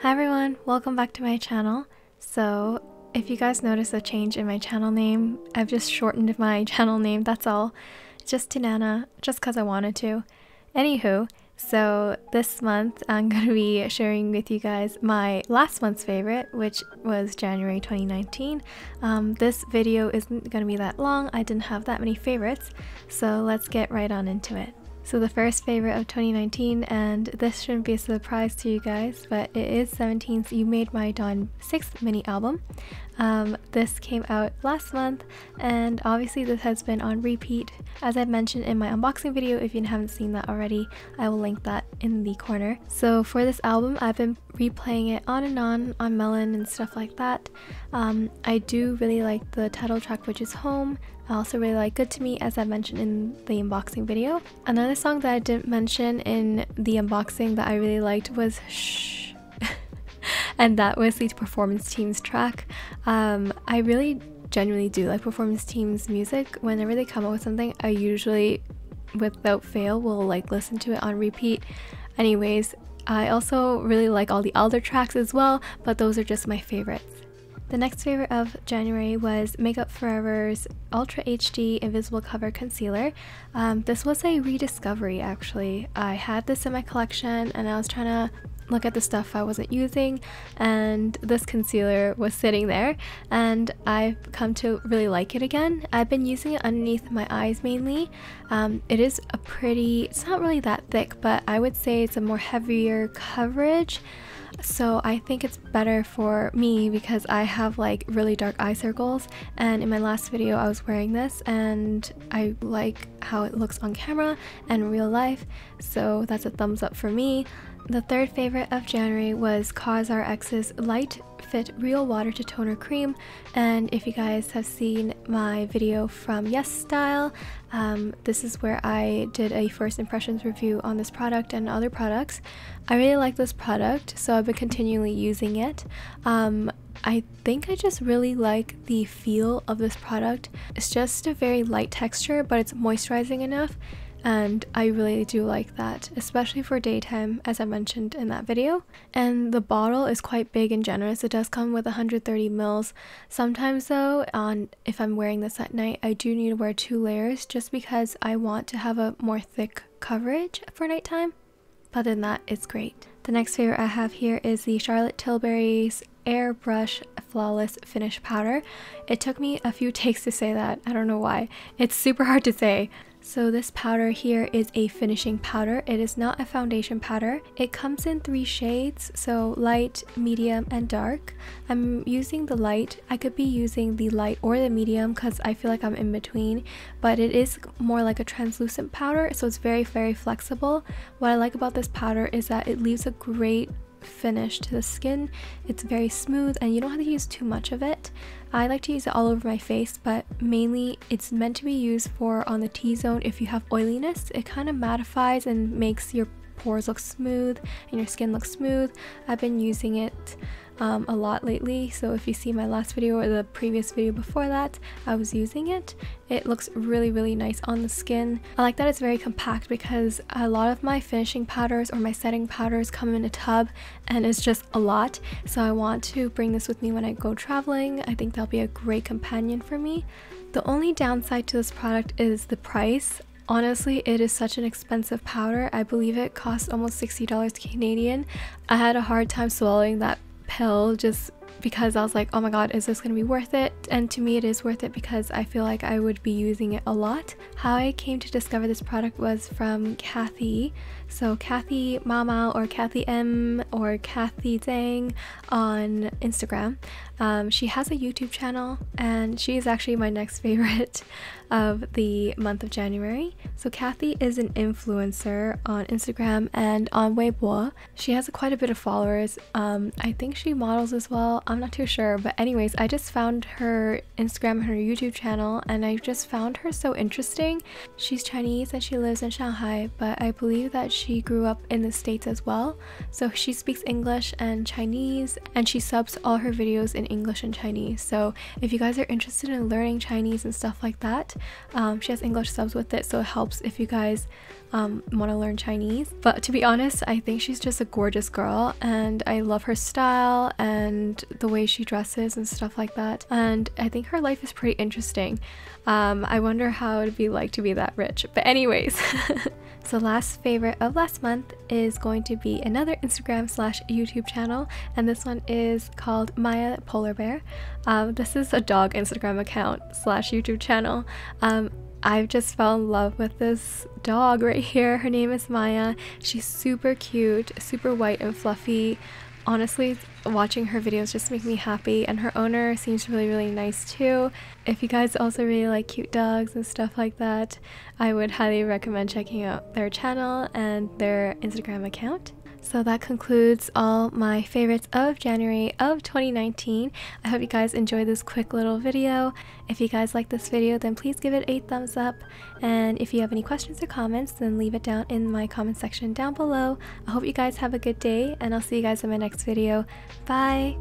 Hi everyone, welcome back to my channel. So if you guys notice a change in my channel name, I've just shortened my channel name, that's all. Just to Nana, just because I wanted to. Anywho, so this month I'm going to be sharing with you guys my last month's favorite, which was January 2019. This video isn't going to be that long, I didn't have that many favorites, so let's get right on into it. So the first favorite of 2019, and this shouldn't be a surprise to you guys, but it is 17's You Made My Dawn 6th mini album. This came out last month, and obviously this has been on repeat. As I mentioned in my unboxing video, if you haven't seen that already, I will link that in the corner. So for this album, I've been replaying it on Melon and stuff like that. I do really like the title track, which is Home. I also really like Good to Me, as I mentioned in the unboxing video. Another song that I didn't mention in the unboxing that I really liked was Shh. And that was the Performance Team's track. I really genuinely do like Performance Team's music. Whenever they come up with something, I usually, without fail, will like listen to it on repeat. Anyways, I also really like all the other tracks as well, but those are just my favorites. The next favorite of January was Makeup Forever's Ultra HD Invisible Cover Concealer. This was a rediscovery actually. I had this in my collection and I was trying to look at the stuff I wasn't using, and this concealer was sitting there and I've come to really like it again. I've been using it underneath my eyes mainly. It is it's not really that thick, but I would say it's a more heavier coverage. So I think it's better for me because I have like really dark eye circles, and in my last video I was wearing this and I like how it looks on camera and real life, so that's a thumbs up for me. The third favorite of January was COSRX's Light Fit Real Water to Toner Cream, and if you guys have seen my video from Yes Style, this is where I did a first impressions review on this product and other products. I really like this product, so I've been continually using it. I think I just really like the feel of this product. It's just a very light texture, but it's moisturizing enough. And I really do like that, especially for daytime, as I mentioned in that video. And the bottle is quite big and generous. It does come with 130 mils. Sometimes though, if I'm wearing this at night, I do need to wear 2 layers just because I want to have a more thick coverage for nighttime. But other than that, it's great. The next favorite I have here is the Charlotte Tilbury's Airbrush Flawless Finish Powder. It took me a few takes to say that. I don't know why. It's super hard to say. So this powder here is a finishing powder. It is not a foundation powder. It comes in 3 shades, so light, medium, and dark. I'm using the light. I could be using the light or the medium because I feel like I'm in between, but it is more like a translucent powder, so it's very, very flexible. What I like about this powder is that it leaves a great finish to the skin. It's very smooth and you don't have to use too much of it. I like to use it all over my face, but mainly it's meant to be used for on the T-zone if you have oiliness. It kind of mattifies and makes your pores look smooth and your skin look smooth. I've been using it a lot lately, so if you see my last video or the previous video before that, I was using it. It looks really, really nice on the skin. I like that it's very compact because a lot of my finishing powders or my setting powders come in a tub and it's just a lot, so I want to bring this with me when I go traveling. I think that'll be a great companion for me. The only downside to this product is the price. Honestly, it is such an expensive powder. I believe it costs almost $60 Canadian. I had a hard time swallowing that pill just because I was like, oh my god, is this gonna be worth it? And to me it is worth it because I feel like I would be using it a lot. How I came to discover this product was from Kathy. So Kathy Mama or Kathy M or Kathy Zhang on Instagram. She has a YouTube channel and she is actually my next favorite of the month of January. So Kathy is an influencer on Instagram and on Weibo. She has quite a bit of followers. I think she models as well. I'm not too sure, but anyways, I just found her Instagram and her YouTube channel and I just found her so interesting. She's Chinese and she lives in Shanghai, but I believe that she grew up in the States as well. So she speaks English and Chinese and she subs all her videos in English and Chinese. So if you guys are interested in learning Chinese and stuff like that, she has English subs with it, so it helps if you guys want to learn Chinese. But to be honest, I think she's just a gorgeous girl, and I love her style and the way she dresses and stuff like that. And I think her life is pretty interesting. I wonder how it'd be like to be that rich. But anyways, so last favorite of last month is going to be another Instagram / YouTube channel, and this one is called Maya Polar Bear. This is a dog Instagram account / YouTube channel. I've just fell in love with this dog right here. Her name is Maya. She's super cute, super white and fluffy. Honestly, watching her videos just make me happy, and her owner seems really nice too. If you guys also really like cute dogs and stuff like that, I would highly recommend checking out their channel and their Instagram account. So that concludes all my favorites of January of 2019. I hope you guys enjoyed this quick little video. If you guys like this video, then please give it a thumbs up. And if you have any questions or comments, then leave it down in my comment section down below. I hope you guys have a good day, and I'll see you guys in my next video. Bye!